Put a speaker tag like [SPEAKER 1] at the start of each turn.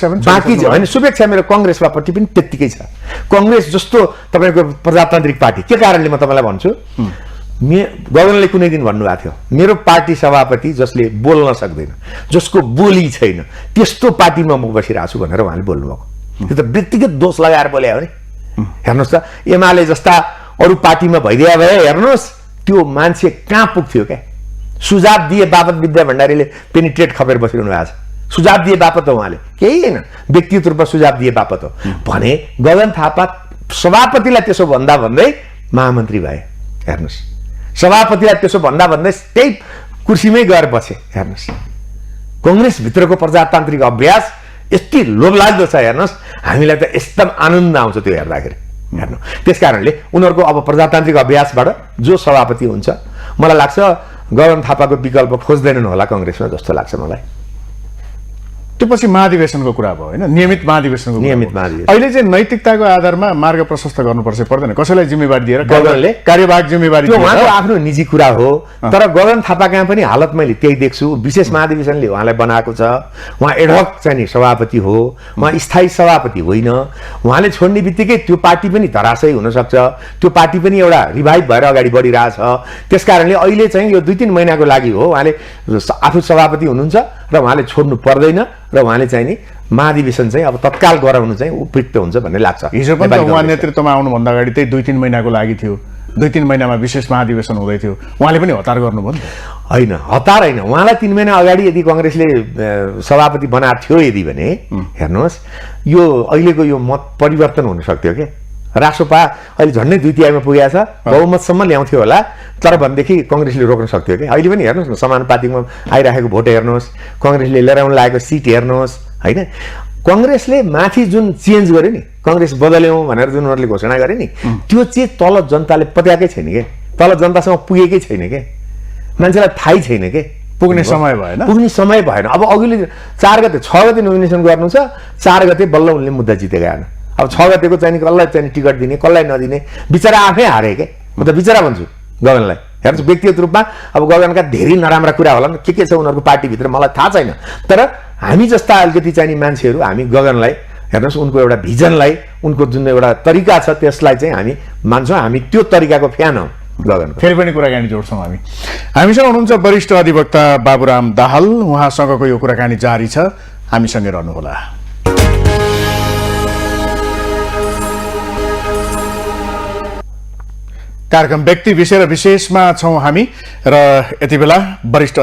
[SPEAKER 1] बाँकी होइन शुभेच्छा मेरो कङ्ग्रेसप्रति पनि त्यत्तिकै छ। कङ्ग्रेस जस्तो तपाईँको प्रजातान्त्रिक पार्टी के कारणले म तपाईँलाई भन्छु, गगनले कुनै दिन भन्नुभएको थियो मेरो पार्टी सभापति जसले बोल्न सक्दैन, जसको बोली छैन, त्यस्तो पार्टीमा म बसिरहेको छु भनेर उहाँले बोल्नुभएको। त्यो त व्यक्तिगत दोष लगाएर बोले हो नि। हेर्नुहोस् त एमाले जस्ता अरू पार्टीमा भइदिए भए हेर्नुहोस् त्यो मान्छे कहाँ पुग्थ्यो क्या। सुझाव दिए बापत विद्या भण्डारीले पेनिट्रेट खपेर बसिरहनु भएको छ। सुझाव दिए बापत हो, उहाँले केही होइन, व्यक्तिगत रूपमा सुझाव दिए बापत हो भने गगन थापा सभापतिलाई त्यसो भन्दा भन्दै महामन्त्री भए। हेर्नुहोस् सभापतिलाई त्यसो भन्दा भन्दै त्यही कुर्सीमै गएर बसे। हेर्नुहोस् कङ्ग्रेसभित्रको प्रजातान्त्रिक अभ्यास यति लोभलाग्दो छ। हेर्नुहोस् हामीलाई त एकदम आनन्द आउँछ त्यो हेर्दाखेरि। हेर्नु त्यस कारणले उनीहरूको अब प्रजातान्त्रिक अभ्यासबाट जो सभापति हुन्छ मलाई लाग्छ गगन थापाको विकल्प खोज्दैनन् होला कङ्ग्रेसमा जस्तो लाग्छ मलाई।
[SPEAKER 2] त्यो पछि महाधिवेशनको कुरा भयो होइन, नियमित महाधिवेशनको।
[SPEAKER 1] नियमित महाधिवेशन
[SPEAKER 2] अहिले चाहिँ नैतिकताको आधारमा मार्ग प्रशस्त गर्नुपर्छ पर्दैन, कसैलाई जिम्मेवारी दिएर
[SPEAKER 1] गगनले
[SPEAKER 2] कार्यवाहक जिम्मेवारी
[SPEAKER 1] त्यो उहाँको आफ्नो निजी कुरा हो। तर गगन थापा कहाँ पनि हालत मैले त्यही देख्छु। विशेष महाधिवेशनले उहाँलाई बनाएको छ, उहाँ एडहक चाहिँ नि सभापति हो, उहाँ स्थायी सभापति होइन। उहाँले छोड्ने बित्तिकै त्यो पार्टी पनि धराशयी हुनसक्छ, त्यो पार्टी पनि एउटा रिभाइभ भएर अगाडि बढिरहेछ। त्यस कारणले अहिले चाहिँ यो 2-3 महिनाको लागि हो, उहाँले आफू सभापति हुनुहुन्छ र उहाँले छोड्नु पर्दैन र उहाँले चाहिँ नि महाधिवेशन चाहिँ अब तत्काल गराउनु चाहिँ उपयुक्त हुन्छ भन्ने लाग्छ।
[SPEAKER 2] हिजो पनि त उहाँ नेतृत्वमा आउनुभन्दा अगाडि त्यही 2-3 महिनाको लागि थियो, 2-3 महिनामा विशेष महाधिवेशन हुँदै थियो, उहाँले पनि हतार गर्नुभयो नि।
[SPEAKER 1] होइन हतार होइन, उहाँलाई 3 महिना अगाडि यदि कङ्ग्रेसले सभापति बनाएको थियो यदि भने हेर्नुहोस् यो अहिलेको यो मत परिवर्तन हुन सक्थ्यो क्या। रासोपा अहिले झन्डै 2/3 पुगेको छ, बहुमतसम्म ल्याउँथ्यो होला, तर भनेदेखि कङ्ग्रेसले रोक्न सक्थ्यो क्या। अहिले पनि हेर्नुहोस् न समानुपातिकमा आइरहेको भोट हेर्नुहोस्, कङ्ग्रेसले लिएर आउन लागेको सिट हेर्नुहोस् होइन। कङ्ग्रेसले माथि जुन चेन्ज गर्यो नि, कङ्ग्रेस बदल्यौँ भनेर जुन उनीहरूले घोषणा गरे नि, त्यो चाहिँ तल जनताले पत्याएकै छैन क्या, तल जनतासँग पुगेकै छैन क्या, मान्छेलाई थाहै छैन क्या,
[SPEAKER 2] पुग्ने समय भएन,
[SPEAKER 1] पुग्ने समय भएन। अब अघिल्लो 4 गते 6 गते नोमिनेसन गर्नु छ, 4 गते बल्ल उनले मुद्दा जितेका होइन। अब 6 गतेको चाहिँ कसलाई चाहिँ टिकट दिने कसलाई नदिने बिचरा आफै हारे के। म त बिचरा भन्छु गगनलाई। हेर्नुहोस् व्यक्तिगत रूपमा अब गगनका धेरै नराम्रा कुरा होला के छ उनीहरूको पार्टीभित्र मलाई थाहा छैन, तर हामी जस्ता अलिकति चाहिँ मान्छेहरू हामी गगनलाई हेर्नुहोस् उनको एउटा भिजनलाई, उनको जुन एउटा तरिका छ त्यसलाई चाहिँ हामी मान्छौँ, हामी त्यो तरिकाको फ्यान हौ गगन।
[SPEAKER 2] फेरि पनि कुराकानी जोड्छौँ हामी। हामीसँग हुनुहुन्छ वरिष्ठ अधिवक्ता बाबुराम दाहाल, उहाँसँगको यो कुराकानी जारी छ, हामीसँगै रहनुहोला। कार्यक्रम व्यक्ति विषय र विशेषमा छौँ हामी र यति बेला वरिष्ठ